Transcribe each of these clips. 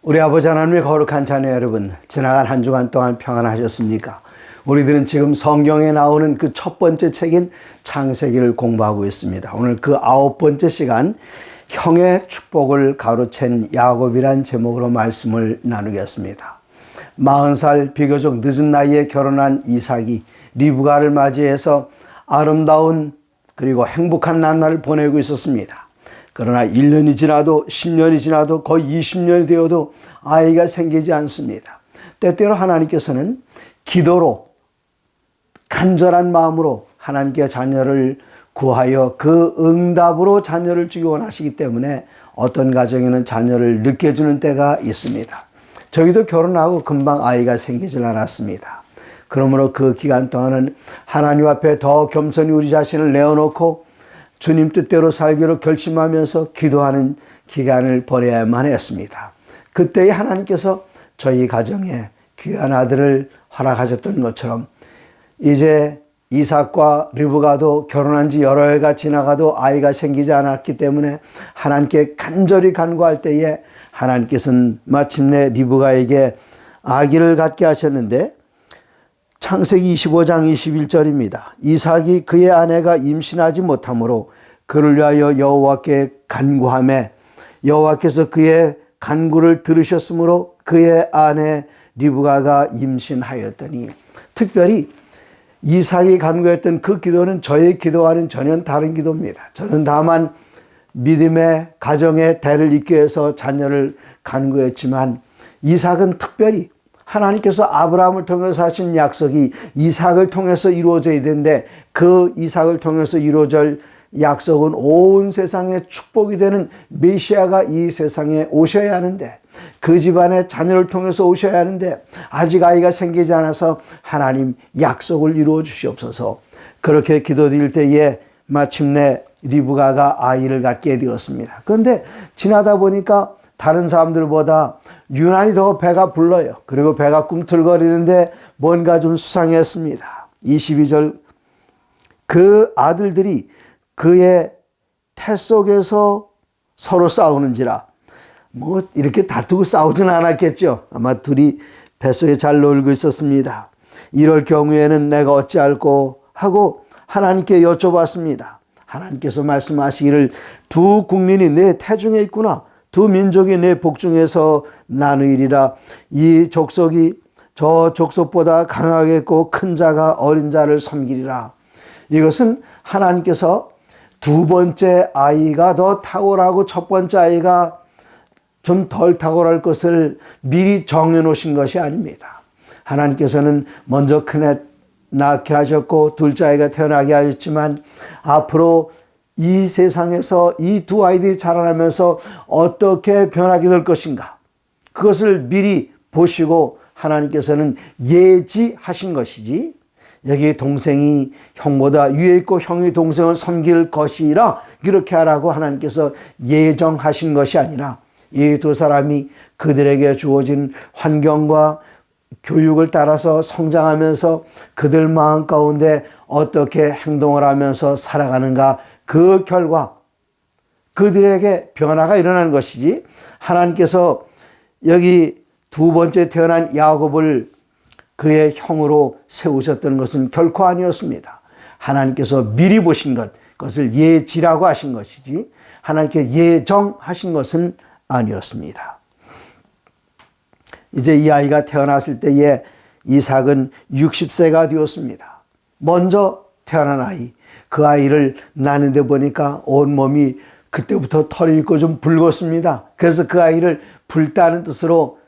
우리 아버지 하나님의 거룩한 자녀 여러분, 지나간 한 주간 동안 평안하셨습니까? 우리들은 지금 성경에 나오는 그 첫 번째 책인 창세기를 공부하고 있습니다. 오늘 그 9번째 시간, 형의 축복을 가로챈 야곱이란 제목으로 말씀을 나누겠습니다. 40살 비교적 늦은 나이에 결혼한 이삭이 리브가를 맞이해서 아름다운 그리고 행복한 나날을 보내고 있었습니다. 그러나 1년이 지나도 10년이 지나도 거의 20년이 되어도 아이가 생기지 않습니다. 때때로 하나님께서는 기도로 간절한 마음으로 하나님께 자녀를 구하여 그 응답으로 자녀를 주기 원하시기 때문에 어떤 가정에는 자녀를 늦게 주는 때가 있습니다. 저희도 결혼하고 금방 아이가 생기질 않았습니다. 그러므로 그 기간 동안은 하나님 앞에 더 겸손히 우리 자신을 내어놓고 주님 뜻대로 살기로 결심하면서 기도하는 기간을 보내야만 했습니다. 그때에 하나님께서 저희 가정에 귀한 아들을 허락하셨던 것처럼 이제 이삭과 리브가도 결혼한 지 여러 해가 지나가도 아이가 생기지 않았기 때문에 하나님께 간절히 간구할 때에 하나님께서는 마침내 리브가에게 아기를 갖게 하셨는데, 창세기 25장 21절입니다. 이삭이 그의 아내가 임신하지 못하므로 그를 위하여 여호와께 간구하매 여호와께서 그의 간구를 들으셨으므로 그의 아내 리브가가 임신하였더니, 특별히 이삭이 간구했던 그 기도는 저의 기도와는 전혀 다른 기도입니다. 저는 다만 믿음의 가정의 대를 잇기 위해서 자녀를 간구했지만, 이삭은 특별히 하나님께서 아브라함을 통해서 하신 약속이 이삭을 통해서 이루어져야 되는데, 그 이삭을 통해서 이루어질 약속은 온 세상에 축복이 되는 메시아가 이 세상에 오셔야 하는데, 그 집안의 자녀를 통해서 오셔야 하는데 아직 아이가 생기지 않아서 하나님 약속을 이루어 주시옵소서. 그렇게 기도드릴 때에 마침내 리브가가 아이를 갖게 되었습니다. 그런데 지나다 보니까 다른 사람들보다 유난히 더 배가 불러요. 그리고 배가 꿈틀거리는데 뭔가 좀 수상했습니다. 22절, 그 아들들이 그의 태 속에서 서로 싸우는지라. 뭐 이렇게 다투고 싸우진 않았겠죠. 아마 둘이 뱃속에 잘 놀고 있었습니다. 이럴 경우에는 내가 어찌할꼬 하고 하나님께 여쭤봤습니다. 하나님께서 말씀하시기를 두 국민이 내 태중에 있구나. 두 민족이 내 복중에서 나누이리라. 이 족속이 저 족속보다 강하겠고 큰 자가 어린 자를 섬기리라. 이것은 하나님께서 두 번째 아이가 더 탁월하고 첫 번째 아이가 좀 덜 탁월할 것을 미리 정해놓으신 것이 아닙니다. 하나님께서는 먼저 큰애 낳게 하셨고 둘째 아이가 태어나게 하셨지만, 앞으로 이 세상에서 이 두 아이들이 자라나면서 어떻게 변하게 될 것인가, 그것을 미리 보시고 하나님께서는 예지하신 것이지, 여기 동생이 형보다 위에 있고 형이 동생을 섬길 것이라 이렇게 하라고 하나님께서 예정하신 것이 아니라, 이 두 사람이 그들에게 주어진 환경과 교육을 따라서 성장하면서 그들 마음 가운데 어떻게 행동을 하면서 살아가는가, 그 결과 그들에게 변화가 일어나는 것이지, 하나님께서 여기 두 번째 태어난 야곱을 그의 형으로 세우셨던 것은 결코 아니었습니다. 하나님께서 미리 보신 것, 그것을 예지라고 하신 것이지 하나님께 예정하신 것은 아니었습니다. 이제 이 아이가 태어났을 때에 이삭은 60세가 되었습니다. 먼저 태어난 아이, 그 아이를 낳는데 보니까 온몸이 그때부터 털이 있고 좀 붉었습니다. 그래서 그 아이를 붉다는 뜻으로,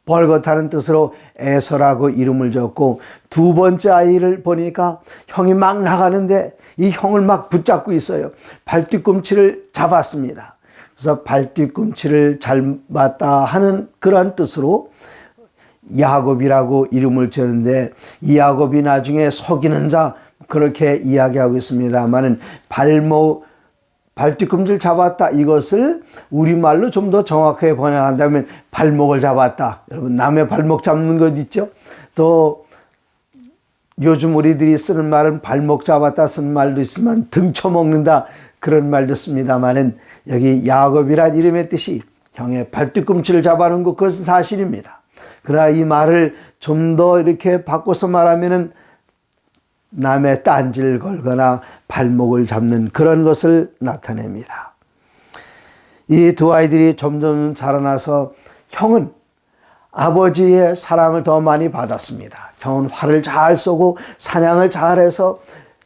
벌겋다는 뜻으로 에서라고 이름을 줬고, 두 번째 아이를 보니까 형이 막 나가는데 이 형을 막 붙잡고 있어요. 발뒤꿈치를 잡았습니다. 그래서 발뒤꿈치를 잡았다 하는 그런 뜻으로 야곱이라고 이름을 지었는데, 이 야곱이 나중에 속이는 자 그렇게 이야기하고 있습니다만은, 발뒤꿈치를 잡았다, 이것을 우리말로 좀 더 정확하게 번역한다면 발목을 잡았다. 여러분, 남의 발목 잡는 것 있죠? 또 요즘 우리들이 쓰는 말은 발목 잡았다 쓰는 말도 있지만 등 쳐먹는다 그런 말도 씁니다만은, 여기 야곱이란 이름의 뜻이 형의 발뒤꿈치를 잡아놓은 것, 그것은 사실입니다. 그러나 이 말을 좀 더 이렇게 바꿔서 말하면은 남의 딴지를 걸거나 발목을 잡는 그런 것을 나타냅니다. 이 두 아이들이 점점 자라나서 형은 아버지의 사랑을 더 많이 받았습니다. 형은 활을 잘 쏘고 사냥을 잘해서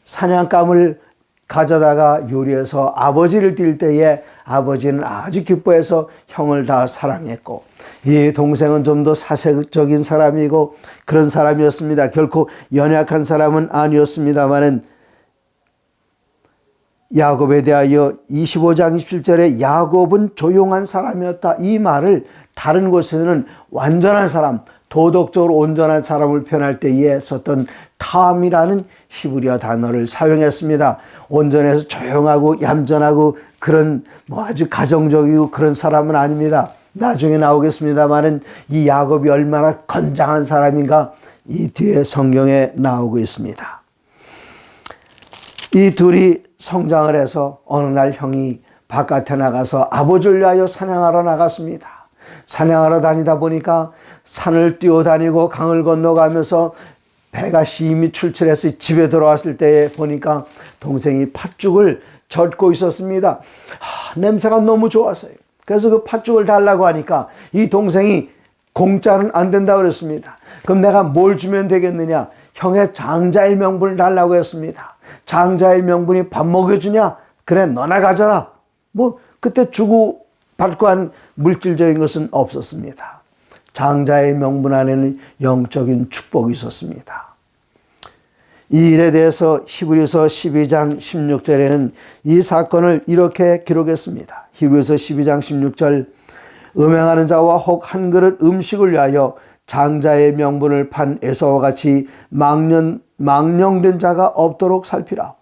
사냥감을 가져다가 요리해서 아버지를 뛸 때에 아버지는 아주 기뻐해서 형을 다 사랑했고, 이 동생은 좀 더 사색적인 사람이고 그런 사람이었습니다. 결코 연약한 사람은 아니었습니다만은 야곱에 대하여 25장 27절에 야곱은 조용한 사람이었다, 이 말을 다른 곳에서는 완전한 사람, 도덕적으로 온전한 사람을 표현할 때에 썼던 탐이라는 히브리어 단어를 사용했습니다. 온전해서 조용하고 얌전하고 그런 아주 가정적이고 그런 사람은 아닙니다. 나중에 나오겠습니다만은 이 야곱이 얼마나 건장한 사람인가 이 뒤에 성경에 나오고 있습니다. 이 둘이 성장을 해서 어느 날 형이 바깥에 나가서 아버지를 위하여 사냥하러 나갔습니다. 사냥하러 다니다 보니까 산을 뛰어다니고 강을 건너가면서 배가 심히 출출해서 집에 돌아왔을 때 보니까 동생이 팥죽을 젓고 있었습니다. 냄새가 너무 좋았어요. 그래서 그 팥죽을 달라고 하니까 이 동생이 공짜는 안 된다고 그랬습니다. 그럼 내가 뭘 주면 되겠느냐? 형의 장자의 명분을 달라고 했습니다. 장자의 명분이 밥 먹여주냐? 그래, 너나 가져라. 그때 주고 받고 한 물질적인 것은 없었습니다. 장자의 명분 안에는 영적인 축복이 있었습니다. 이 일에 대해서 히브리서 12장 16절에는 이 사건을 이렇게 기록했습니다. 히브리서 12장 16절, 음행하는 자와 혹 한 그릇 음식을 위하여 장자의 명분을 판 에사와 같이 망령된 자가 없도록 살피라.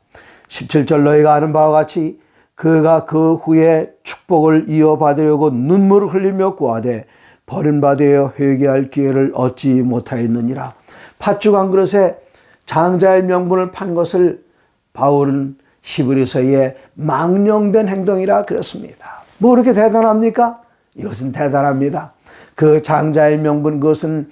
17절, 너희가 아는 바와 같이 그가 그 후에 축복을 이어받으려고 눈물을 흘리며 구하되 버림받아 회개할 기회를 얻지 못하였느니라. 팥죽 한 그릇에 장자의 명분을 판 것을 바울은 히브리서에 망령된 행동이라 그랬습니다. 뭐 그렇게 대단합니까? 이것은 대단합니다. 그 장자의 명분, 그것은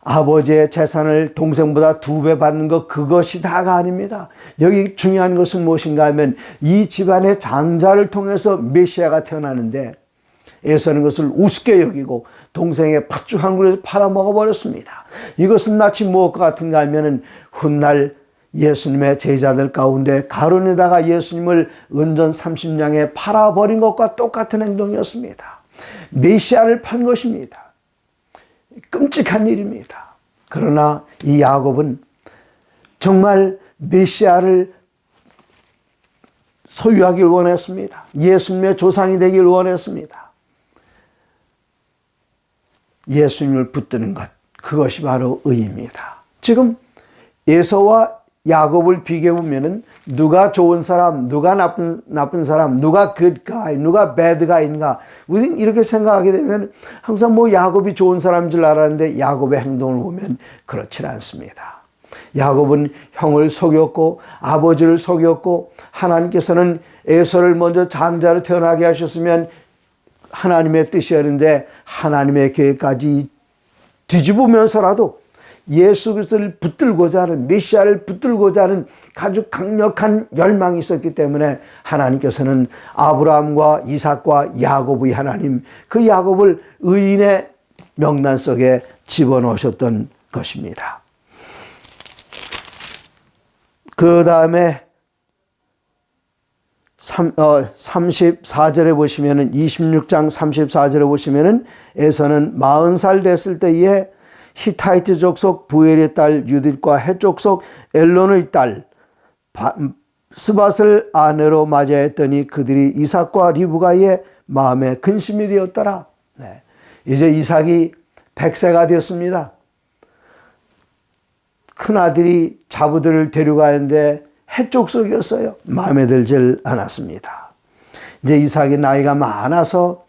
아버지의 재산을 동생보다 2배 받는 것, 그것이 다가 아닙니다. 여기 중요한 것은 무엇인가 하면 이 집안의 장자를 통해서 메시아가 태어나는데 에서는 것을 우습게 여기고 동생의 팥죽 한 그릇을 팔아먹어버렸습니다. 이것은 마치 무엇과 같은가 하면 훗날 예수님의 제자들 가운데 가룟에다가 예수님을 은전 30냥에 팔아버린 것과 똑같은 행동이었습니다. 메시아를 판 것입니다. 끔찍한 일입니다. 그러나 이 야곱은 정말 메시아를 소유하길 원했습니다. 예수님의 조상이 되길 원했습니다. 예수님을 붙드는 것, 그것이 바로 의입니다. 지금 에서와 야곱을 비교해보면 누가 좋은 사람, 누가 나쁜 사람, 누가 good guy, 누가 bad guy인가, 우리는 이렇게 생각하게 되면 항상 야곱이 좋은 사람인 줄 알았는데 야곱의 행동을 보면 그렇지 않습니다. 야곱은 형을 속였고 아버지를 속였고, 하나님께서는 에서를 먼저 장자로 태어나게 하셨으면 하나님의 뜻이었는데 하나님의 계획까지 뒤집으면서라도 예수 그리스도를 붙들고자 하는, 메시아를 붙들고자 하는 아주 강력한 열망이 있었기 때문에 하나님께서는 아브라함과 이삭과 야곱의 하나님, 그 야곱을 의인의 명단 속에 집어넣으셨던 것입니다. 그 다음에 34절에 보시면은, 26장 34절에 보시면은 에서는 40살 됐을 때에 히타이트 족속 부엘의 딸 유딧과 헷 족속 엘론의 딸 스밧을 아내로 맞이했더니 그들이 이삭과 리브가의 마음에 근심이 되었더라. 네. 이제 이삭이 100세가 되었습니다. 큰아들이 자부들을 데려가는데 헷 족속이었어요. 마음에 들질 않았습니다. 이제 이삭이 나이가 많아서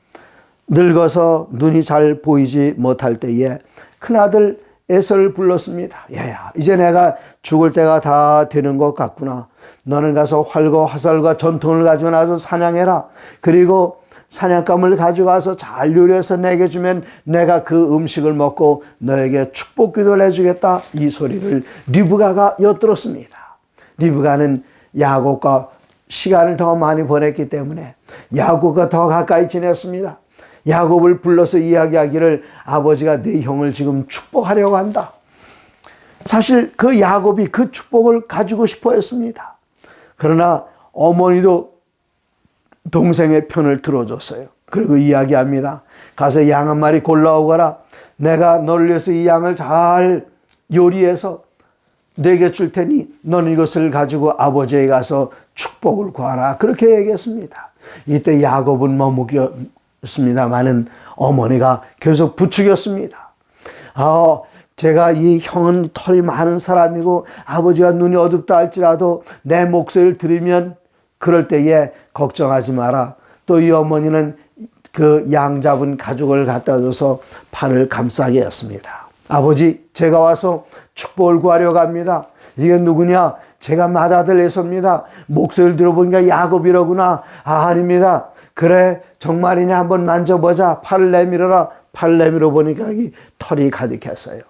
늙어서 눈이 잘 보이지 못할 때에 큰아들 에서를 불렀습니다. 얘야, 이제 내가 죽을 때가 다 되는 것 같구나. 너는 가서 활과 화살과 전통을 가지고 나서 사냥해라. 그리고 사냥감을 가져가서 잘 요리해서 내게 주면 내가 그 음식을 먹고 너에게 축복 기도를 해주겠다. 이 소리를 리브가가 엿들었습니다. 리브가는 야곱과 시간을 더 많이 보냈기 때문에 야곱과 더 가까이 지냈습니다. 야곱을 불러서 이야기하기를 아버지가 네 형을 지금 축복하려고 한다. 사실 그 야곱이 그 축복을 가지고 싶어 했습니다. 그러나 어머니도 동생의 편을 들어줬어요. 그리고 이야기합니다. 가서 양 한 마리 골라오거라. 내가 너를 위해서 이 양을 잘 요리해서 내게 줄 테니 너는 이것을 가지고 아버지에게 가서 축복을 구하라. 그렇게 얘기했습니다. 이때 야곱은 머뭇겼습니다마는 어머니가 계속 부추겼습니다. 제가 이 형은 털이 많은 사람이고 아버지가 눈이 어둡다 할지라도 내 목소리를 들으면 그럴 때에 걱정하지 마라. 또 이 어머니는 그 양 잡은 가죽을 갖다 줘서 팔을 감싸게 했습니다. 아버지, 제가 와서 축복을 구하려고 합니다. 이게 누구냐? 제가 맏아들 에서입니다. 목소리를 들어보니까 야곱이로구나. 아닙니다. 그래, 정말이냐? 한번 만져보자. 팔을 내밀어라. 팔을 내밀어 보니까 이 털이 가득했어요.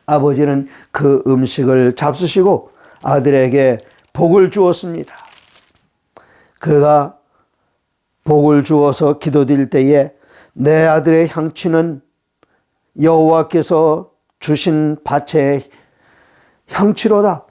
아버지는 그 음식을 잡수시고 아들에게 복을 주었습니다. 그가 복을 주어서 기도드릴 때에 내 아들의 향취는 여호와께서 주신 밭의 향취로다.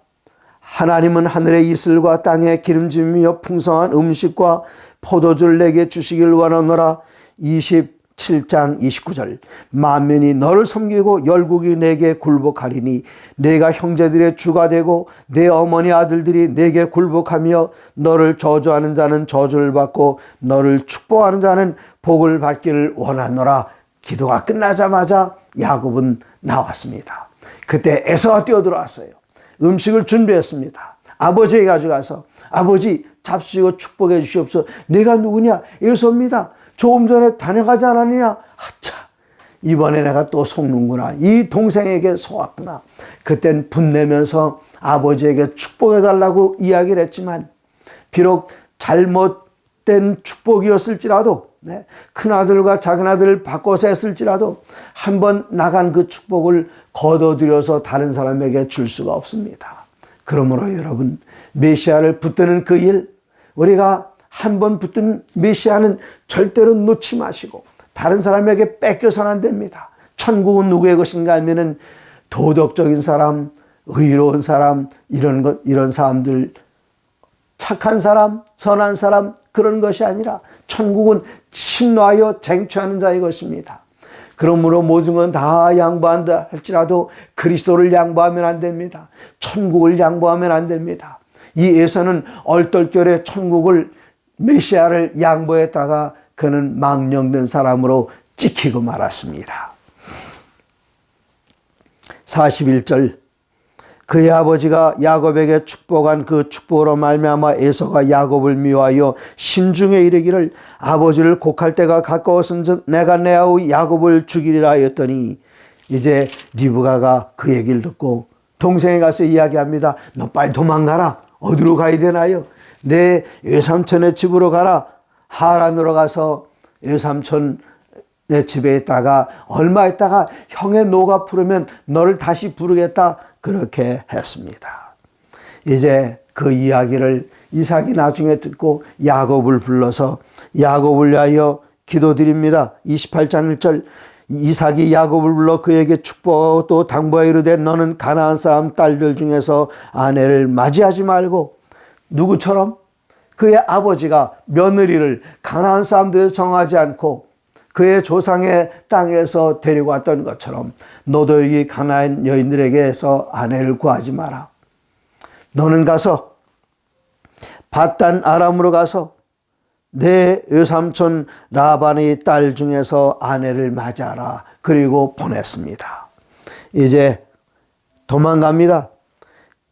하나님은 하늘의 이슬과 땅의 기름짐이며 풍성한 음식과 포도주를 내게 주시길 원하노라. 27장 29절. 만민이 너를 섬기고 열국이 내게 굴복하리니 내가 형제들의 주가 되고 내 어머니 아들들이 내게 굴복하며 너를 저주하는 자는 저주를 받고 너를 축복하는 자는 복을 받기를 원하노라. 기도가 끝나자마자 야곱은 나왔습니다. 그때 에서가 뛰어들어왔어요. 음식을 준비했습니다. 아버지에게 가져가서 아버지 잡수시고 축복해 주시옵소서. 내가 누구냐? 에서입니다. 조금 전에 다녀가지 않았느냐? 하차, 이번에 내가 또 속는구나. 이 동생에게 속았구나. 그땐 분내면서 아버지에게 축복해달라고 이야기를 했지만 비록 잘못된 축복이었을지라도 큰아들과 작은아들을 바꿔서 했을지라도 한번 나간 그 축복을 거둬들여서 다른 사람에게 줄 수가 없습니다. 그러므로 여러분, 메시아를 붙드는 그 일, 우리가 한번 붙든 메시아는 절대로 놓지 마시고 다른 사람에게 뺏겨서는 안 됩니다. 천국은 누구의 것인가 하면은 도덕적인 사람, 의로운 사람, 이런 사람들, 착한 사람, 선한 사람, 그런 것이 아니라 천국은 신뢰하여 쟁취하는 자의 것입니다. 그러므로 모든 건 다 양보한다 할지라도 그리스도를 양보하면 안 됩니다. 천국을 양보하면 안 됩니다. 이 에서는 얼떨결에 천국을, 메시아를 양보했다가 그는 망령된 사람으로 찍히고 말았습니다. 41절. 그의 아버지가 야곱에게 축복한 그 축복으로 말미암아 에서가 야곱을 미워하여 심중에 이르기를 아버지를 곡할 때가 가까웠은즉 내가 내 아우 야곱을 죽이리라 하였더니, 이제 리브가가 그 얘기를 듣고 동생에 가서 이야기합니다. 너 빨리 도망가라. 어디로 가야 되나요? 내 외삼촌의 집으로 가라. 하란으로 가서 외삼촌 내 집에 있다가 얼마 있다가 형의 노가 부르면 너를 다시 부르겠다. 그렇게 했습니다. 이제 그 이야기를 이삭이 나중에 듣고 야곱을 불러서 야곱을 위하여 기도드립니다. 28장 1절. 이삭이 야곱을 불러 그에게 축복하고 또 당부하여 이르되 너는 가나안 사람 딸들 중에서 아내를 맞이하지 말고, 누구처럼? 그의 아버지가 며느리를 가나안 사람들에서 정하지 않고 그의 조상의 땅에서 데리고 왔던 것처럼 너도 이 가나안 여인들에게서 아내를 구하지 마라. 너는 가서 밧단 아람으로 가서 내 외삼촌 라반의 딸 중에서 아내를 맞아라. 그리고 보냈습니다. 이제 도망갑니다.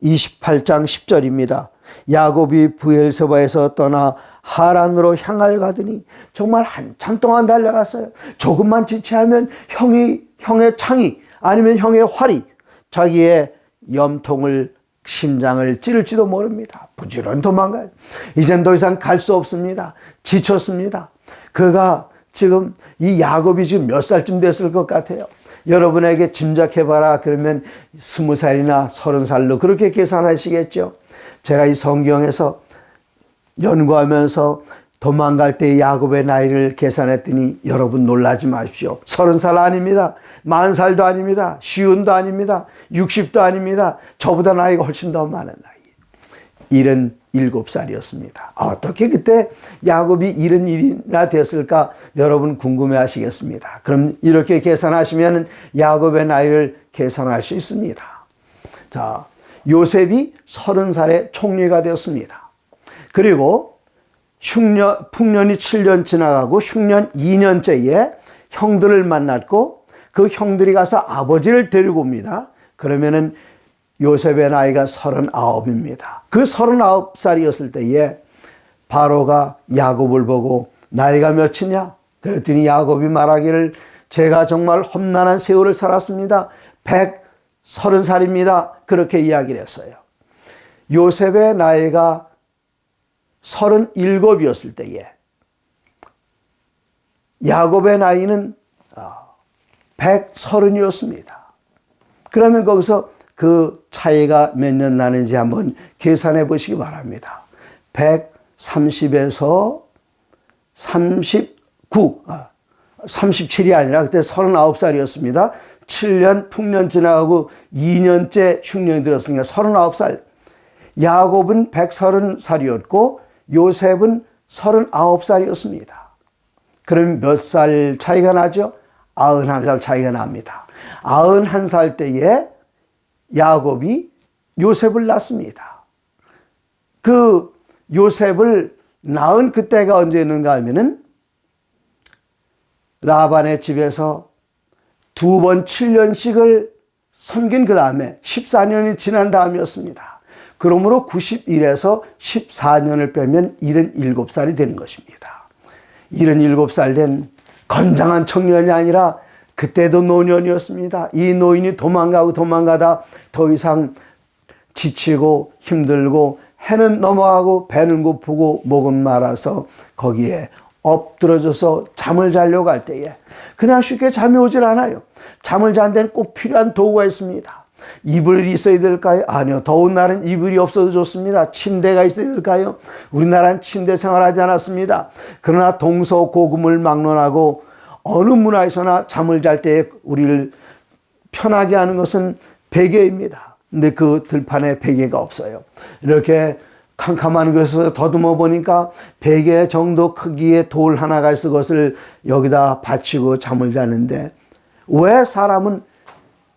28장 10절입니다. 야곱이 브엘세바에서 떠나 하란으로 향하여 가더니 정말 한참 동안 달려갔어요. 조금만 지체하면 형의 창이 아니면 형의 활이 자기의 염통을 심장을 찌를지도 모릅니다. 부지런히 도망가요. 이젠 더 이상 갈 수 없습니다. 지쳤습니다. 그가 지금 이 야곱이 지금 몇 살쯤 됐을 것 같아요. 여러분에게 짐작해봐라 그러면 20살이나 30살로 그렇게 계산하시겠죠. 제가 이 성경에서 연구하면서 도망갈 때 야곱의 나이를 계산했더니 여러분 놀라지 마십시오. 30살 아닙니다. 40살도 아닙니다. 50도 아닙니다. 60도 아닙니다. 저보다 나이가 훨씬 더 많은 나이. 77살이었습니다. 어떻게 그때 야곱이 71이나 됐을까 여러분 궁금해 하시겠습니다. 그럼 이렇게 계산하시면 야곱의 나이를 계산할 수 있습니다. 자, 요셉이 30살에 총리가 되었습니다. 그리고 풍년이 7년 지나가고 흉년 2년째에 형들을 만났고 그 형들이 가서 아버지를 데리고 옵니다. 그러면은 요셉의 나이가 39입니다. 그 39살이었을 때에 바로가 야곱을 보고 나이가 몇이냐? 그랬더니 야곱이 말하기를 제가 정말 험난한 세월을 살았습니다. 130살입니다. 그렇게 이야기를 했어요. 요셉의 나이가 37이었을 때에 야곱의 나이는 130이었습니다. 그러면 거기서 그 차이가 몇 년 나는지 한번 계산해 보시기 바랍니다. 130에서 39, 37이 아니라 그때 39살이었습니다. 7년 풍년 지나가고 2년째 흉년이 들었으니까 39살. 야곱은 130살이었고 요셉은 39살이었습니다. 그럼 몇 살 차이가 나죠? 91살 차이가 납니다. 91살 때에 야곱이 요셉을 낳습니다. 그 요셉을 낳은 그때가 언제였는가 하면은 라반의 집에서 두 번 7년씩을 섬긴 그 다음에 14년이 지난 다음이었습니다. 그러므로 91에서 14년을 빼면 77살이 되는 것입니다. 77살 된 건장한 청년이 아니라 그때도 노년이었습니다. 이 노인이 도망가다 더 이상 지치고 힘들고 해는 넘어가고 배는 고프고 목은 마라서 거기에 엎드러져서 잠을 자려고 할 때에 그냥 쉽게 잠이 오질 않아요. 잠을 잔 데는 꼭 필요한 도구가 있습니다. 이불이 있어야 될까요? 아니요. 더운 날은 이불이 없어도 좋습니다. 침대가 있어야 될까요? 우리나라는 침대 생활하지 않았습니다. 그러나 동서고금을 막론하고 어느 문화에서나 잠을 잘 때 우리를 편하게 하는 것은 베개입니다. 근데 그 들판에 베개가 없어요. 이렇게 캄캄한 곳에서 더듬어 보니까 베개 정도 크기의 돌 하나가 있어 것을 여기다 받치고 잠을 자는데 왜 사람은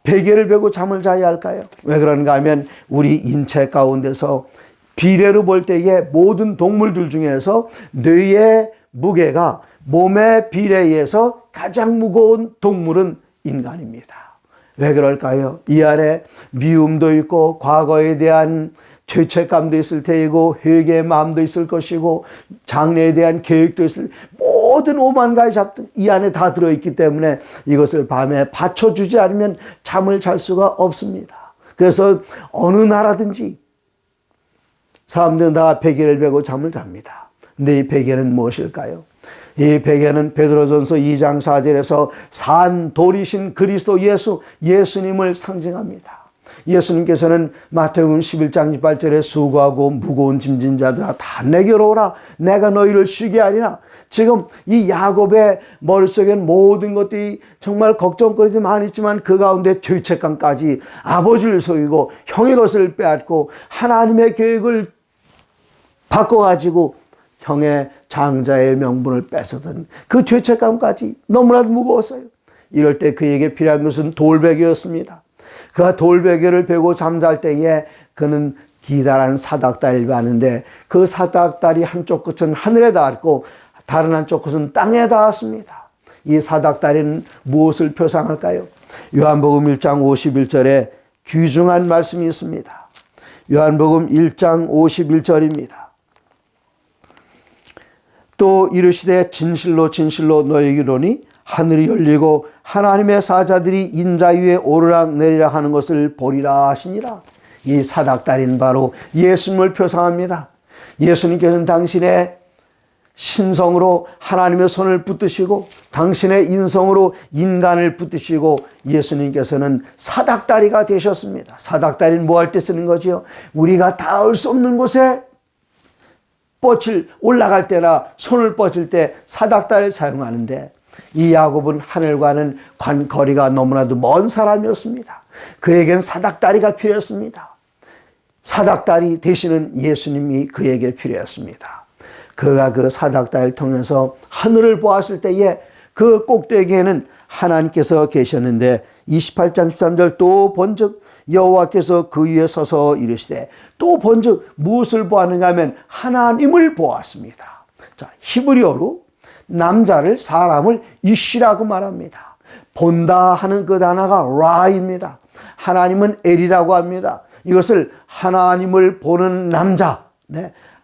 베개를 베고 잠을 자야 할까요? 왜 그런가 하면 우리 인체 가운데서 비례로 볼 때에 모든 동물들 중에서 뇌의 무게가 몸의 비례에서 가장 무거운 동물은 인간입니다. 왜 그럴까요? 이 안에 미움도 있고 과거에 대한 죄책감도 있을 테이고 회개의 마음도 있을 것이고 장래에 대한 계획도 있을 모든 오만 가지 잡등 이 안에 다 들어있기 때문에 이것을 밤에 받쳐주지 않으면 잠을 잘 수가 없습니다. 그래서 어느 나라든지 사람들은 다 베개를 베고 잠을 잡니다. 근데 이 베개는 무엇일까요? 이 베개는 베드로전서 2장 4절에서 산 돌이신 그리스도 예수님을 상징합니다. 예수님께서는 마태복음 11장 18절에 수고하고 무거운 짐진 자들아 다 내게로 오라 내가 너희를 쉬게 하리라. 지금 이 야곱의 머릿속엔 모든 것들이 정말 걱정거리도 많이 있지만 그 가운데 죄책감까지 아버지를 속이고 형의 것을 빼앗고 하나님의 계획을 바꿔가지고 형의 장자의 명분을 뺏어든 그 죄책감까지 너무나도 무거웠어요. 이럴 때 그에게 필요한 것은 돌베개였습니다. 그가 돌베개를 베고 잠잘 때에 그는 기다란 사닥다리를 봤는데 그 사닥다리 한쪽 끝은 하늘에 닿았고 다른 한쪽 끝은 땅에 닿았습니다. 이 사닥다리는 무엇을 표상할까요? 요한복음 1장 51절에 귀중한 말씀이 있습니다. 요한복음 1장 51절입니다. 또 이르시되 진실로 진실로 너희에게 이르노니 하늘이 열리고 하나님의 사자들이 인자 위에 오르락 내리락 하는 것을 보리라 하시니라. 이 사닥다리는 바로 예수님을 표상합니다. 예수님께서는 당신의 신성으로 하나님의 손을 붙드시고 당신의 인성으로 인간을 붙드시고 예수님께서는 사닥다리가 되셨습니다. 사닥다리는 뭐 할 때 쓰는 거지요? 우리가 닿을 수 없는 곳에 올라갈 때나 손을 뻗칠 때 사닥다리를 사용하는데, 이 야곱은 하늘과는 거리가 너무나도 먼 사람이었습니다. 그에겐 사닥다리가 필요했습니다. 사닥다리 되시는 예수님이 그에게 필요했습니다. 그가 그 사닥다리를 통해서 하늘을 보았을 때에 그 꼭대기에는 하나님께서 계셨는데 28장 13절 또 본즉 여호와께서 그 위에 서서 이르시되, 또 본즉 무엇을 보았는가 하면 하나님을 보았습니다. 자, 히브리어로 남자를, 사람을 이시라고 말합니다. 본다 하는 그 단어가 라입니다. 하나님은 엘이라고 합니다. 이것을 하나님을 보는 남자,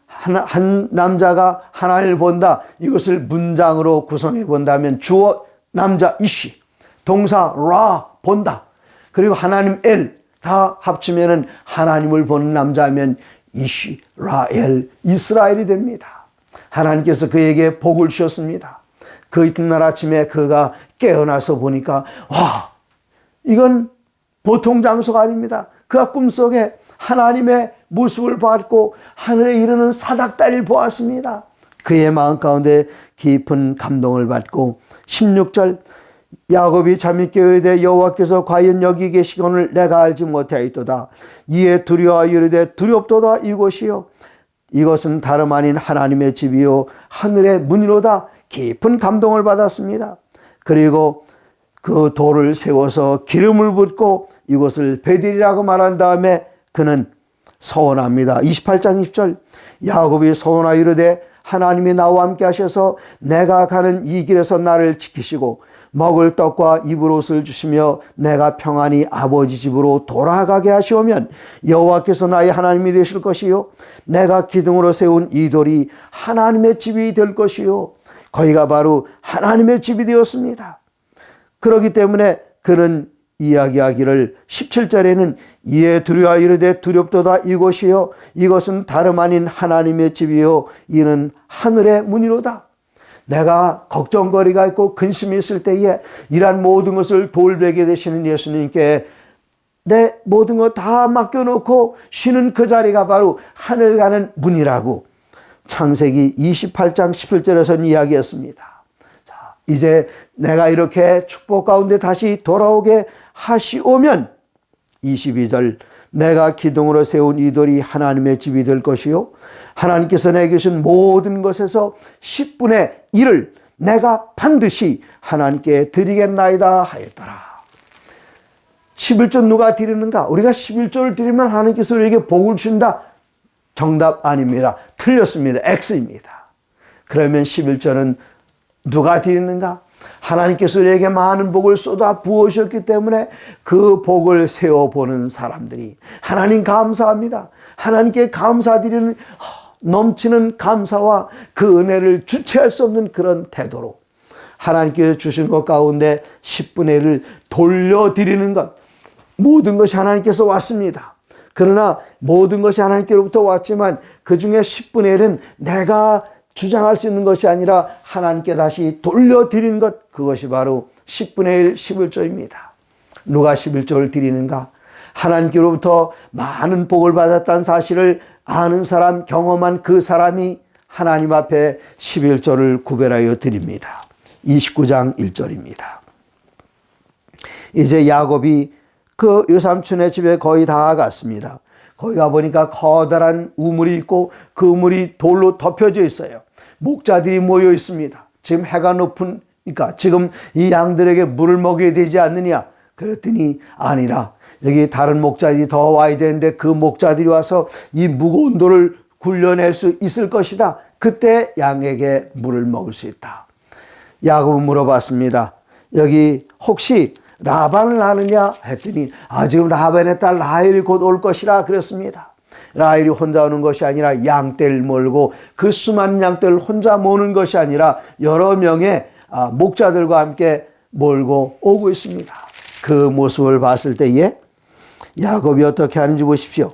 한 남자가 하나님을 본다, 이것을 문장으로 구성해 본다면 주어 남자 이시, 동사 라 본다, 그리고 하나님 엘 다 합치면은 하나님을 보는 남자면 이시 라엘 이스라엘이 됩니다. 하나님께서 그에게 복을 주셨습니다. 그 이튿날 아침에 그가 깨어나서 보니까 와, 이건 보통 장소가 아닙니다. 그가 꿈속에 하나님의 모습을 봤고 하늘에 이르는 사닥다리를 보았습니다. 그의 마음 가운데 깊은 감동을 받고 16절 야곱이 잠이 깨어 이르되 여호와께서 과연 여기 계시거늘 내가 알지 못하였도다. 이에 두려워 이르되 두렵도다. 이곳이요 이것은 다름 아닌 하나님의 집이요 하늘의 문이로다. 깊은 감동을 받았습니다. 그리고 그 돌을 세워서 기름을 붓고 이곳을 베델이라고 말한 다음에 그는 서원합니다. 28장 20절 야곱이 서원하여 이르되 하나님이 나와 함께 하셔서 내가 가는 이 길에서 나를 지키시고 먹을 떡과 입을 옷을 주시며 내가 평안히 아버지 집으로 돌아가게 하시오면 여호와께서 나의 하나님이 되실 것이요 내가 기둥으로 세운 이 돌이 하나님의 집이 될 것이요. 거기가 바로 하나님의 집이 되었습니다. 그렇기 때문에 그는 이야기하기를 17절에는 이에 두려워 이르되 두렵도다. 이곳이요 이것은 다름 아닌 하나님의 집이요 이는 하늘의 문이로다. 내가 걱정거리가 있고 근심이 있을 때에 이러한 모든 것을 돌베개 되시는 예수님께 내 모든 것 다 맡겨놓고 쉬는 그 자리가 바로 하늘 가는 문이라고 창세기 28장 11절에서는 이야기했습니다. 자, 이제 내가 이렇게 축복 가운데 다시 돌아오게 하시오면 22절 내가 기둥으로 세운 이 돌이 하나님의 집이 될 것이요 하나님께서 내게 주신 모든 것에서 10분의 1을 내가 반드시 하나님께 드리겠나이다 하였더라. 11조 누가 드리는가? 우리가 11조를 드리면 하나님께서 우리에게 복을 준다. 정답 아닙니다. 틀렸습니다. X입니다. 그러면 11조는 누가 드리는가? 하나님께서 우리에게 많은 복을 쏟아 부으셨기 때문에 그 복을 세워보는 사람들이 하나님 감사합니다. 하나님께 감사드리는 넘치는 감사와 그 은혜를 주체할 수 없는 그런 태도로 하나님께서 주신 것 가운데 10분의 1을 돌려드리는 것, 모든 것이 하나님께서 왔습니다. 그러나 모든 것이 하나님께로부터 왔지만 그 중에 10분의 1은 내가 주장할 수 있는 것이 아니라 하나님께 다시 돌려드리는 것, 그것이 바로 10분의 1 11조입니다. 누가 11조를 드리는가? 하나님께로부터 많은 복을 받았다는 사실을 아는 사람, 경험한 그 사람이 하나님 앞에 11조를 구별하여 드립니다. 29장 1절입니다. 이제 야곱이 그 외삼촌의 집에 거의 다 갔습니다. 거기 가보니까 커다란 우물이 있고 그 우물이 돌로 덮여져 있어요. 목자들이 모여 있습니다. 지금 해가 높으니까 지금 이 양들에게 물을 먹여야 되지 않느냐? 그랬더니 아니라 여기 다른 목자들이 더 와야 되는데 그 목자들이 와서 이 무거운 돌을 굴려낼 수 있을 것이다. 그때 양에게 물을 먹을 수 있다. 야곱은 물어봤습니다. 여기 혹시 라반을 아느냐 했더니 지금 라반의 딸 라헬이 곧 올 것이라 그랬습니다. 라헬이 혼자 오는 것이 아니라 양떼를 몰고 그 수많은 양떼를 혼자 모는 것이 아니라 여러 명의 목자들과 함께 몰고 오고 있습니다. 그 모습을 봤을 때에 야곱이 어떻게 하는지 보십시오.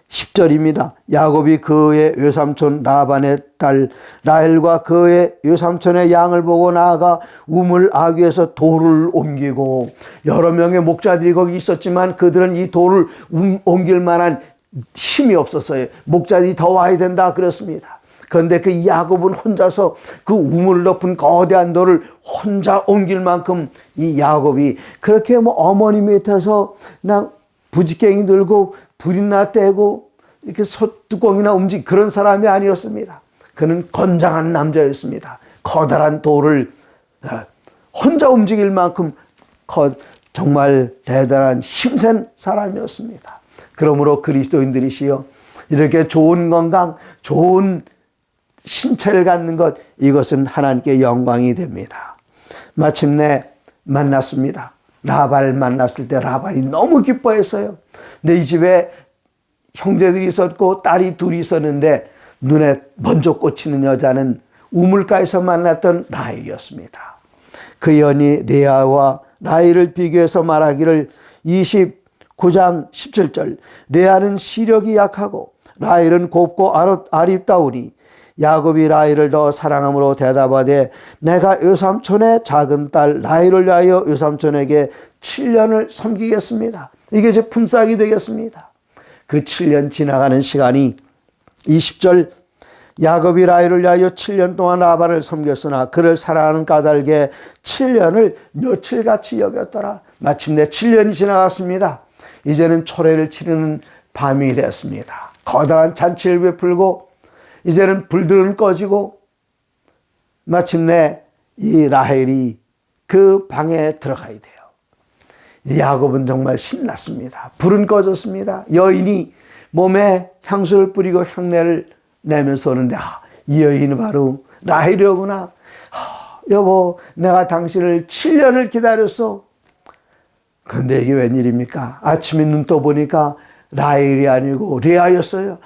10절입니다. 야곱이 그의 외삼촌 라반의 딸 라헬과 그의 외삼촌의 양을 보고 나아가 우물 아귀에서 돌을 옮기고, 여러 명의 목자들이 거기 있었지만 그들은 이 돌을 옮길 만한 힘이 없었어요. 목자들이 더 와야 된다 그랬습니다. 그런데 그 야곱은 혼자서 그 우물을 덮은 거대한 돌을 혼자 옮길 만큼 이 야곱이 그렇게 어머니 밑에서 그냥 부지깽이 들고 불이나 떼고 이렇게 솥뚜껑이나 그런 사람이 아니었습니다. 그는 건장한 남자였습니다. 커다란 돌을 혼자 움직일 만큼 정말 대단한 힘센 사람이었습니다. 그러므로 그리스도인들이시여, 이렇게 좋은 건강, 좋은 신체를 갖는 것, 이것은 하나님께 영광이 됩니다. 마침내 만났습니다. 라반을 만났을 때 라반이 너무 기뻐했어요. 근데 이 집에 형제들이 있었고 딸이 둘이 있었는데 눈에 먼저 꽂히는 여자는 우물가에서 만났던 라헬이었습니다. 그 연이 레아와 라헬을 비교해서 말하기를 29장 17절 레아는 시력이 약하고 라헬은 곱고 아립다우니 야곱이 라헬을 더 사랑함으로 대답하되 내가 외삼촌의 작은 딸 라헬을 위하여 외삼촌에게 7년을 섬기겠습니다. 이게 제 품삯이 되겠습니다. 그 7년 지나가는 시간이 20절 야곱이 라헬을 위하여 7년 동안 라반을 섬겼으나 그를 사랑하는 까닭에 7년을 며칠같이 여겼더라. 마침내 7년이 지나갔습니다. 이제는 초래를 치르는 밤이 됐습니다. 커다란 잔치를 베풀고 이제는 불들은 꺼지고 마침내 이 라헬이 그 방에 들어가야 돼요. 야곱은 정말 신났습니다. 불은 꺼졌습니다. 여인이 몸에 향수를 뿌리고 향내를 내면서 오는데 이 여인은 바로 라헬이로구나. 여보, 내가 당신을 7년을 기다렸어. 그런데 이게 웬일입니까? 아침에 눈 떠보니까 라헬이 아니고 레아였어요.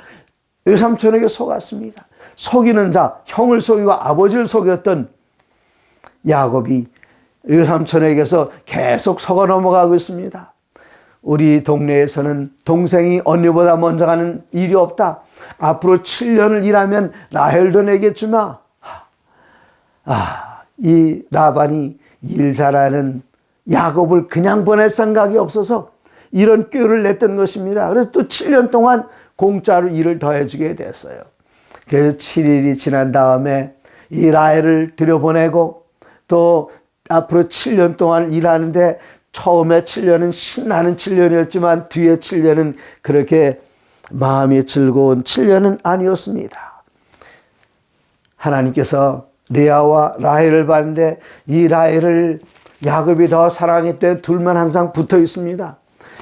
외삼촌에게 속았습니다. 속이는 자, 형을 속이고 아버지를 속였던 야곱이 외삼촌에게서 계속 속아 넘어가고 있습니다. 우리 동네에서는 동생이 언니보다 먼저 가는 일이 없다. 앞으로 7년을 일하면 라헬도 내게 주마. 이 라반이 일 잘하는 야곱을 그냥 보낼 생각이 없어서 이런 꾀를 냈던 것입니다. 그래서 또 7년 동안 공짜로 일을 더 해주게 됐어요. 그래서 7일이 지난 다음에 이 라헬을 들여보내고 또 앞으로 7년 동안 일하는데 처음에 7년은 신나는 7년이었지만 뒤에 7년은 그렇게 마음이 즐거운 7년은 아니었습니다. 하나님께서 레아와 라헬을 봤는데 이 라헬을 야곱이 더 사랑했던 둘만 항상 붙어 있습니다.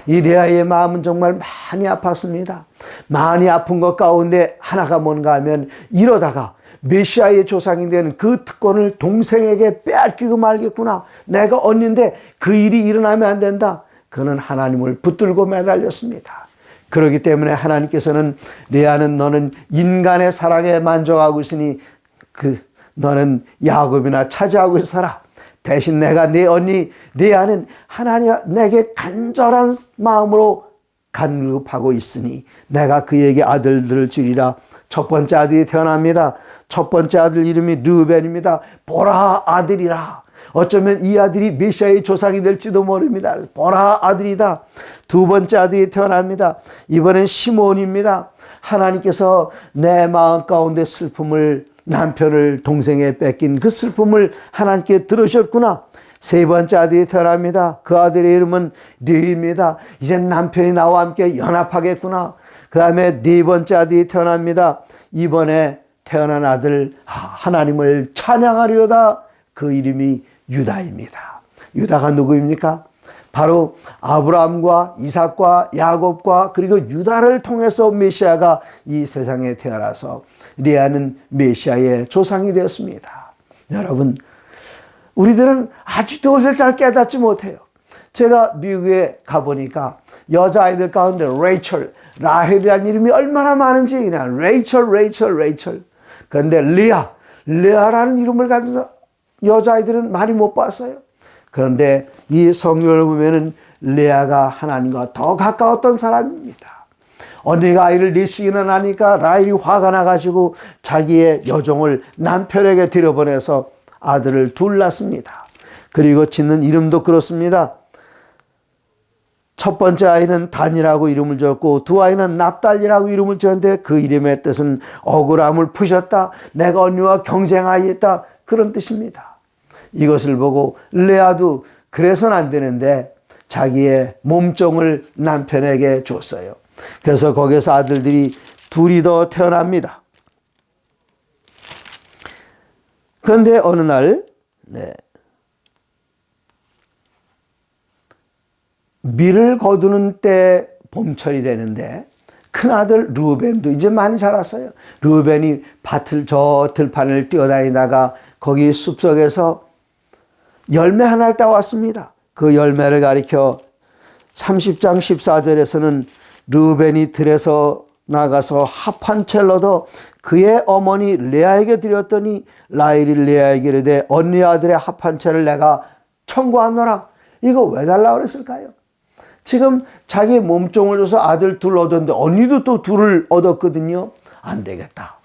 이 레아의 마음은 정말 많이 아팠습니다. 많이 아픈 것 가운데 하나가 뭔가 하면 이러다가 메시아의 조상이 되는 그 특권을 동생에게 빼앗기고 말겠구나. 내가 언니인데 그 일이 일어나면 안 된다. 그는 하나님을 붙들고 매달렸습니다. 그렇기 때문에 하나님께서는 레아는 너는 인간의 사랑에 만족하고 있으니 너는 야곱이나 차지하고 살아. 대신 내가 내 언니 레아는 하나님 내게 간절한 마음으로 간급하고 있으니 내가 그에게 아들들을 주리라. 첫 번째 아들이 태어납니다. 첫 번째 아들 이름이 르벤입니다. 보라 아들이라. 어쩌면 이 아들이 메시아의 조상이 될지도 모릅니다. 보라 아들이다. 두 번째 아들이 태어납니다. 이번엔 시몬입니다. 하나님께서 내 마음 가운데 슬픔을 남편을 동생에 뺏긴 그 슬픔을 하나님께 들으셨구나. 세 번째 아들이 태어납니다. 그 아들의 이름은 르입니다. 이제 남편이 나와 함께 연합하겠구나. 그 다음에 네 번째 아들이 태어납니다. 이번에 태어난 아들 하나님을 찬양하려다. 그 이름이 유다입니다. 유다가 누구입니까? 바로 아브라함과 이삭과 야곱과 그리고 유다를 통해서 메시아가 이 세상에 태어나서 레아는 메시아의 조상이 되었습니다. 여러분, 우리들은 아직도 그것을 잘 깨닫지 못해요. 제가 미국에 가보니까 여자아이들 가운데 레이첼, 라헬이라는 이름이 얼마나 많은지 그냥 레이첼. 그런데 레아라는 이름을 가진 여자아이들은 많이 못 봤어요. 그런데 이 성경을 보면은 레아가 하나님과 더 가까웠던 사람입니다. 언니가 아이를 넷씩이나 낳으니까 라헬이 화가 나가지고 자기의 여종을 남편에게 들여보내서 아들을 둘 낳습니다. 그리고 짓는 이름도 그렇습니다. 첫 번째 아이는 단이라고 이름을 지었고 두 아이는 납달리라고 이름을 지었는데 그 이름의 뜻은 억울함을 푸셨다. 내가 언니와 경쟁하였다. 그런 뜻입니다. 이것을 보고 레아도 그래서는 안 되는데 자기의 몸종을 남편에게 줬어요. 그래서 거기서 아들들이 둘이 더 태어납니다. 그런데 어느 날 밀을 거두는 때 봄철이 되는데 큰아들 르우벤도 이제 많이 자랐어요. 르우벤이 저 들판을 뛰어다니다가 거기 숲속에서 열매 하나를 따왔습니다. 그 열매를 가리켜 30장 14절에서는 르우벤이 들에서 나가서 합 한 채를 얻어 그의 어머니 레아에게 드렸더니 라헬이 레아에게 이르되 언니 아들의 합 한 채를 내가 청구하노라. 이거 왜 달라고 그랬을까요? 지금 자기 몸종을 줘서 아들 둘 얻었는데 언니도 또 둘을 얻었거든요. 안 되겠다.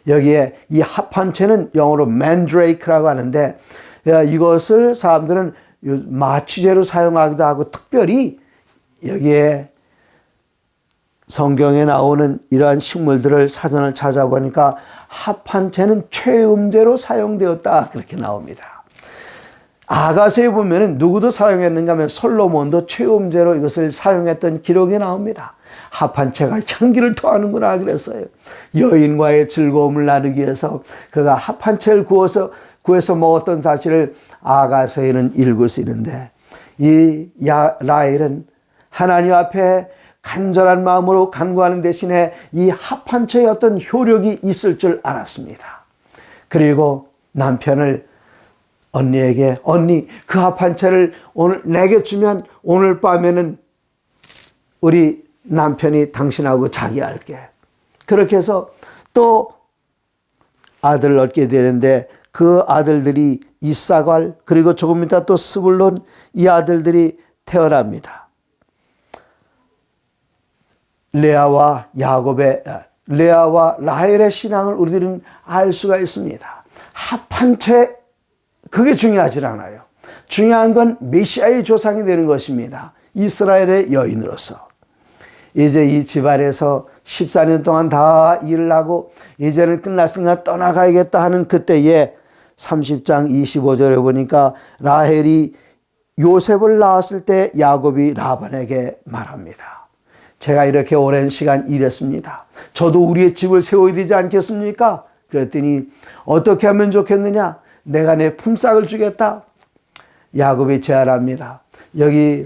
여기에 이 합 한 채는 영어로 mandrake라고 하는데 이것을 사람들은 마취제로 사용하기도 하고 특별히 여기에 성경에 나오는 이러한 식물들을 사전을 찾아보니까 합 한 채는 최음제로 사용되었다 그렇게 나옵니다. 아가서에 보면은 누구도 사용했는가 하면 솔로몬도 최음제로 이것을 사용했던 기록이 나옵니다. 합 한 채가 향기를 토하는구나 그랬어요. 여인과의 즐거움을 나누기 위해서 그가 합 한 채를 구해서 먹었던 사실을 아가서에는 읽을 수 있는데 이 라헬은 하나님 앞에 간절한 마음으로 간구하는 대신에 이 합 한 채의 어떤 효력이 있을 줄 알았습니다. 그리고 남편을 언니에게 언니 그 합 한 채를 오늘 내게 주면 오늘 밤에는 우리 남편이 당신하고 자기할게. 그렇게 해서 또 아들을 얻게 되는데 그 아들들이 이사갈 그리고 조금 이따 또 스불론 이 아들들이 태어납니다. 레아와 라헬의 신앙을 우리들은 알 수가 있습니다. 합 한 채 그게 중요하지 않아요. 중요한 건 메시아의 조상이 되는 것입니다. 이스라엘의 여인으로서. 이제 이 집안에서 14년 동안 다 일을 하고 이제는 끝났으니까 떠나가야겠다 하는 그때에 30장 25절에 보니까 라헬이 요셉을 낳았을 때 야곱이 라반에게 말합니다. 제가 이렇게 오랜 시간 일했습니다. 저도 우리의 집을 세워야 되지 않겠습니까? 그랬더니 어떻게 하면 좋겠느냐? 내가 내 품삯을 주겠다. 야곱이 제안합니다. 여기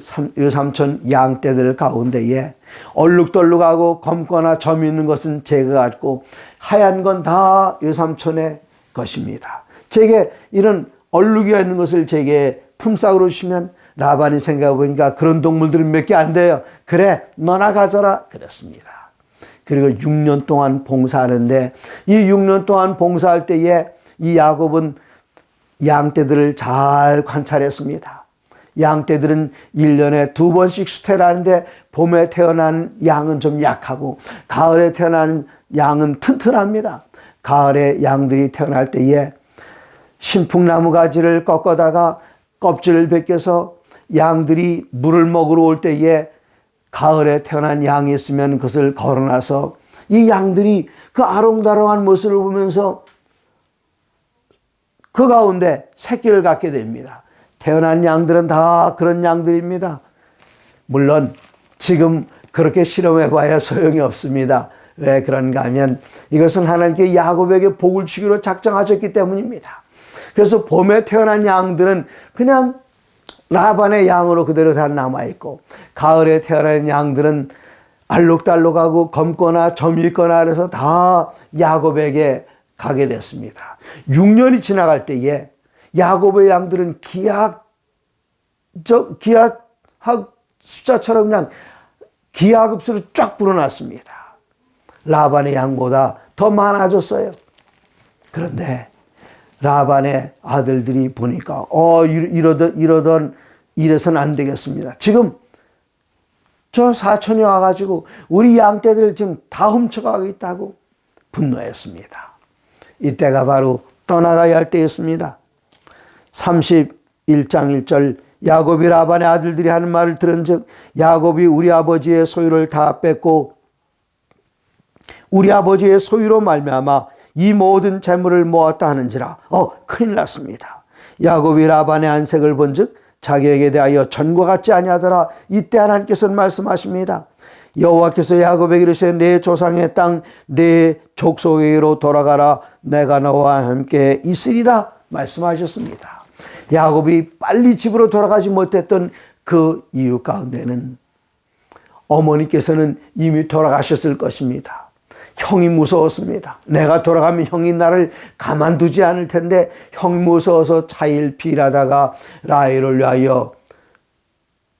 삼촌 양떼들 가운데에 얼룩덜룩하고 검거나 점 있는 것은 제가 갖고 하얀 건 다 삼촌의 것입니다. 제게 이런 얼룩이 있는 것을 제게 품삯으로 주시면 라반이 생각해 보니까 그런 동물들은 몇 개 안 돼요. 그래 너나 가져라 그랬습니다. 그리고 6년 동안 봉사하는데 이 6년 동안 봉사할 때에 이 야곱은 양떼들을 잘 관찰했습니다. 양떼들은 1년에 2번씩 수태를 하는데 봄에 태어난 양은 좀 약하고 가을에 태어난 양은 튼튼합니다. 가을에 양들이 태어날 때에 신풍나무 가지를 꺾어다가 껍질을 벗겨서 양들이 물을 먹으러 올 때에 가을에 태어난 양이 있으면 그것을 걸어놔서 이 양들이 그 아롱다롱한 모습을 보면서 그 가운데 새끼를 갖게 됩니다. 태어난 양들은 다 그런 양들입니다. 물론 지금 그렇게 실험해봐야 소용이 없습니다. 왜 그런가 하면 이것은 하나님께 야곱에게 복을 주기로 작정하셨기 때문입니다. 그래서 봄에 태어난 양들은 그냥 라반의 양으로 그대로 다 남아있고 가을에 태어난 양들은 알록달록하고 검거나 점이 있거나 그래서 다 야곱에게 가게 됐습니다. 6년이 지나갈 때에 야곱의 양들은 기하학 숫자처럼 그냥 기하급수로 쫙 불어났습니다. 라반의 양보다 더 많아졌어요. 그런데 라반의 아들들이 보니까 이러던 이래서는 안 되겠습니다. 지금 저 사촌이 와가지고 우리 양떼들 지금 다 훔쳐가고 있다고 분노했습니다. 이때가 바로 떠나가야 할 때였습니다. 31장 1절 야곱이 라반의 아들들이 하는 말을 들은즉 야곱이 우리 아버지의 소유를 다 뺏고 우리 아버지의 소유로 말미암아 이 모든 재물을 모았다 하는지라. 큰일 났습니다. 야곱이 라반의 안색을 본즉 자기에게 대하여 전과 같지 아니하더라. 이때 하나님께서는 말씀하십니다. 여호와께서 야곱에게 이르시되 내 조상의 땅 내 족속에게로 돌아가라. 내가 너와 함께 있으리라 말씀하셨습니다. 야곱이 빨리 집으로 돌아가지 못했던 그 이유 가운데는 어머니께서는 이미 돌아가셨을 것입니다. 형이 무서웠습니다. 내가 돌아가면 형이 나를 가만두지 않을 텐데 형이 무서워서 차일피일하다가 라헬을 위하여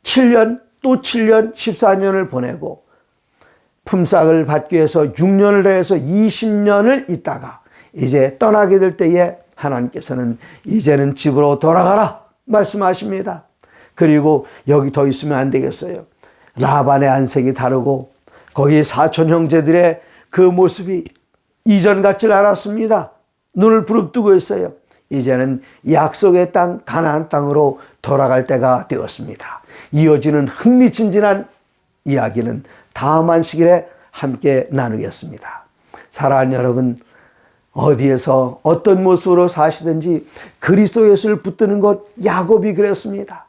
7년 또 7년 14년을 보내고 품삯을 받기 위해서 6년을 더해서 20년을 있다가 이제 떠나게 될 때에 하나님께서는 이제는 집으로 돌아가라 말씀하십니다. 그리고 여기 더 있으면 안 되겠어요. 라반의 안색이 다르고 거기 사촌 형제들의 그 모습이 이전 같질 않았습니다. 눈을 부릅뜨고 있어요. 이제는 약속의 땅 가나안 땅으로 돌아갈 때가 되었습니다. 이어지는 흥미진진한 이야기는 다음 안식일에 함께 나누겠습니다. 사랑하는 여러분, 어디에서 어떤 모습으로 사시든지 그리스도 예수를 붙드는 것 야곱이 그랬습니다.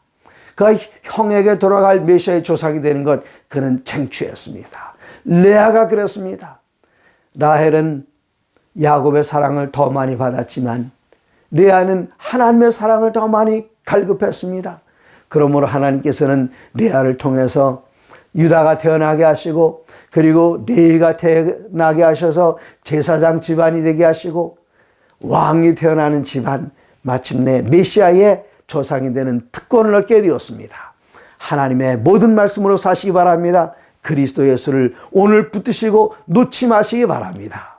그가 형에게 돌아갈 메시아의 조상이 되는 것 그는 쟁취했습니다. 레아가 그랬습니다. 라헬은 야곱의 사랑을 더 많이 받았지만 레아는 하나님의 사랑을 더 많이 갈급했습니다. 그러므로 하나님께서는 레아를 통해서 유다가 태어나게 하시고 그리고 레위가 태어나게 하셔서 제사장 집안이 되게 하시고 왕이 태어나는 집안, 마침내 메시아의 조상이 되는 특권을 얻게 되었습니다. 하나님의 모든 말씀으로 사시기 바랍니다. 그리스도 예수를 오늘 붙드시고 놓지 마시기 바랍니다.